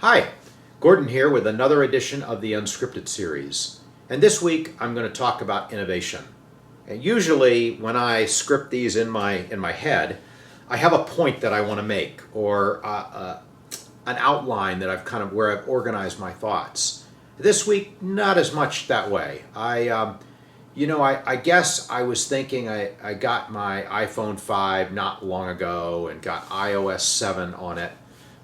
Hi, Gordon here with another edition of the Unscripted Series. And this week I'm going to talk about innovation. And usually when I script these in my head, I have a point that I want to make or an outline that where I've organized my thoughts. This week, not as much that way. I guess I was thinking I got my iPhone 5 not long ago and got iOS 7 on it.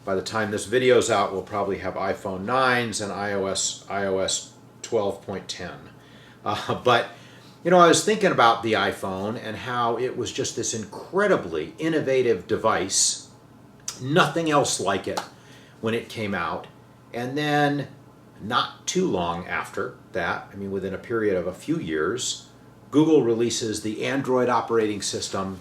By the time this video's out, we'll probably have iPhone 9s and iOS 12.10. But I was thinking about the iPhone and how it was just this incredibly innovative device, nothing else like it when it came out. And then not too long after that, within a period of a few years, Google releases the Android operating system,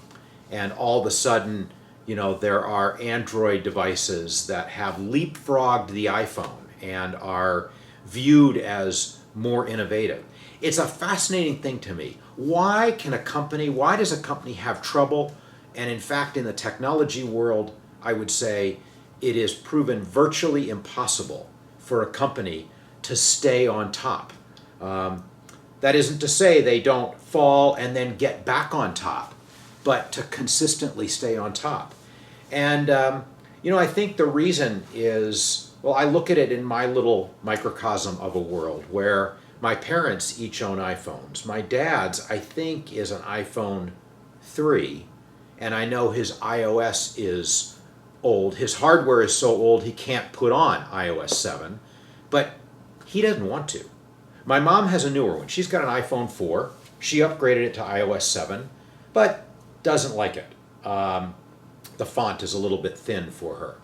and all of a sudden, there are Android devices that have leapfrogged the iPhone and are viewed as more innovative. It's a fascinating thing to me. Why does a company have trouble? And in fact, in the technology world, I would say it is proven virtually impossible for a company to stay on top. That isn't to say they don't fall and then get back on top, but to consistently stay on top. And, I think the reason is, I look at it in my little microcosm of a world where my parents each own iPhones. My dad's, I think, is an iPhone 3, and I know his iOS is old. His hardware is so old he can't put on iOS 7, but he doesn't want to. My mom has a newer one. She's got an iPhone 4. She upgraded it to iOS 7, but doesn't like it. The font is a little bit thin for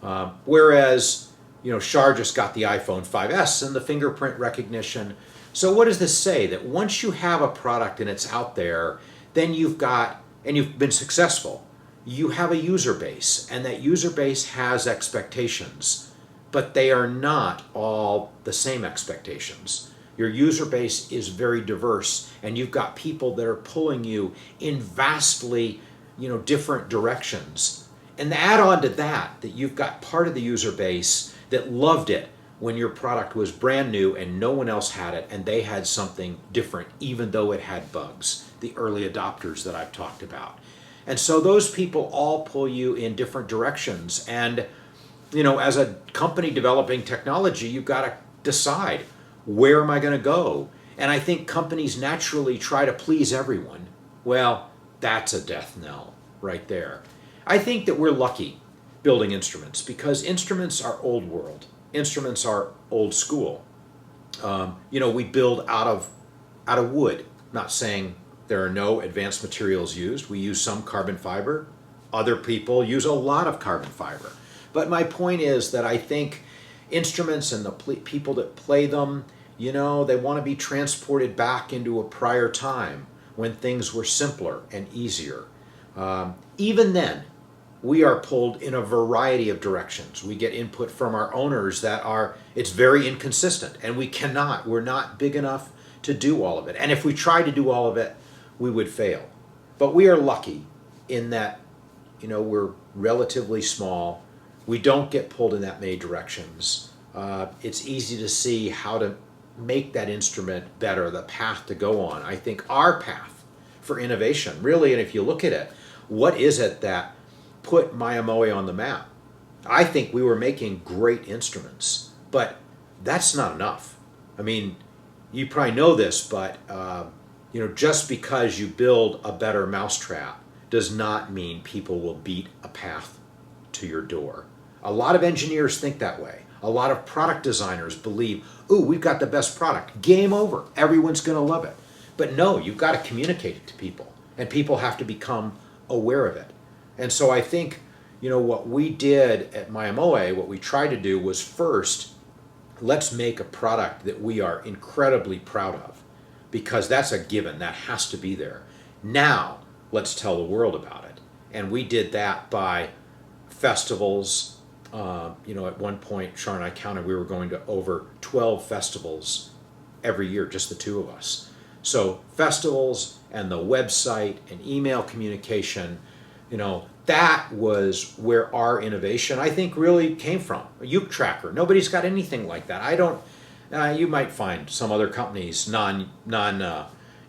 her. Whereas, Shar just got the iPhone 5S and the fingerprint recognition. So what does this say? That once you have a product and it's out there, then you've been successful. You have a user base, and that user base has expectations, but they are not all the same expectations. Your user base is very diverse, and you've got people that are pulling you in vastly different directions. And add on to that you've got part of the user base that loved it when your product was brand new and no one else had it, and they had something different, even though it had bugs, the early adopters that I've talked about. And so those people all pull you in different directions. And, as a company developing technology, you've got to decide, where am I going to go? And I think companies naturally try to please everyone. Well, that's a death knell right there. I think that we're lucky building instruments because instruments are old world. Instruments are old school. We build out of wood. I'm not saying there are no advanced materials used. We use some carbon fiber. Other people use a lot of carbon fiber. But my point is that I think instruments and the people that play them, they want to be transported back into a prior time when things were simpler and easier. Even then, we are pulled in a variety of directions. We get input from our owners it's very inconsistent, and we're not big enough to do all of it. And if we tried to do all of it, we would fail. But we are lucky in that, we're relatively small. We don't get pulled in that many directions. It's easy to see how to make that instrument better, the path to go on. I think our path for innovation, really, and if you look at it, what is it that put Miyamoe on the map? I think we were making great instruments, but that's not enough. You probably know this, but just because you build a better mousetrap does not mean people will beat a path to your door. A lot of engineers think that way. A lot of product designers believe, we've got the best product. Game over. Everyone's going to love it. But no, you've got to communicate it to people, and people have to become aware of it. And so I think, what we did at Miyamoe, what we tried to do was first, let's make a product that we are incredibly proud of, because that's a given. That has to be there. Now, let's tell the world about it. And we did that by festivals. At one point, Char and I counted, we were going to over 12 festivals every year, just the two of us. So festivals and the website and email communication, that was where our innovation, I think, really came from. A uke tracker. Nobody's got anything like that. I don't. You might find some other companies, non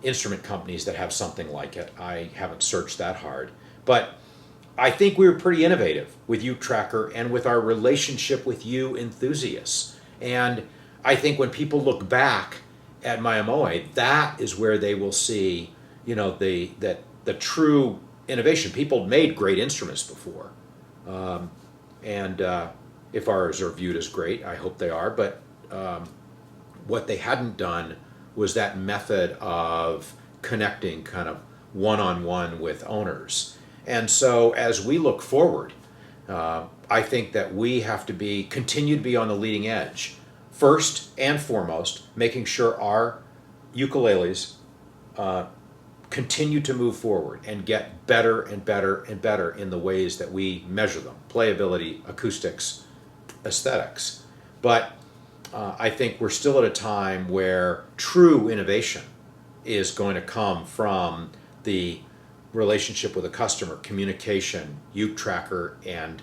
instrument companies, that have something like it. I haven't searched that hard, but I think we were pretty innovative with uke tracker and with our relationship with you enthusiasts. And I think when people look back at Myamoe, that is where they will see, the true innovation. People made great instruments before, and if ours are viewed as great, I hope they are. But what they hadn't done was that method of connecting kind of one-on-one with owners. And so as we look forward, I think that we have to continue to be on the leading edge. First and foremost, making sure our ukuleles continue to move forward and get better and better and better in the ways that we measure them: playability, acoustics, aesthetics. But I think we're still at a time where true innovation is going to come from the relationship with a customer, communication, uke tracker, and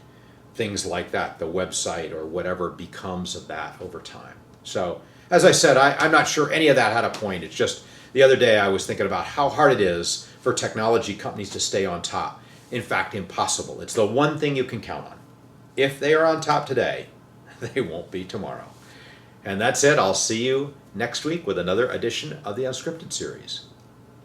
things like that, the website or whatever becomes of that over time. So, as I said, I'm not sure any of that had a point. It's just the other day I was thinking about how hard it is for technology companies to stay on top. In fact, impossible. It's the one thing you can count on. If they are on top today, they won't be tomorrow. And that's it. I'll see you next week with another edition of the Unscripted Series.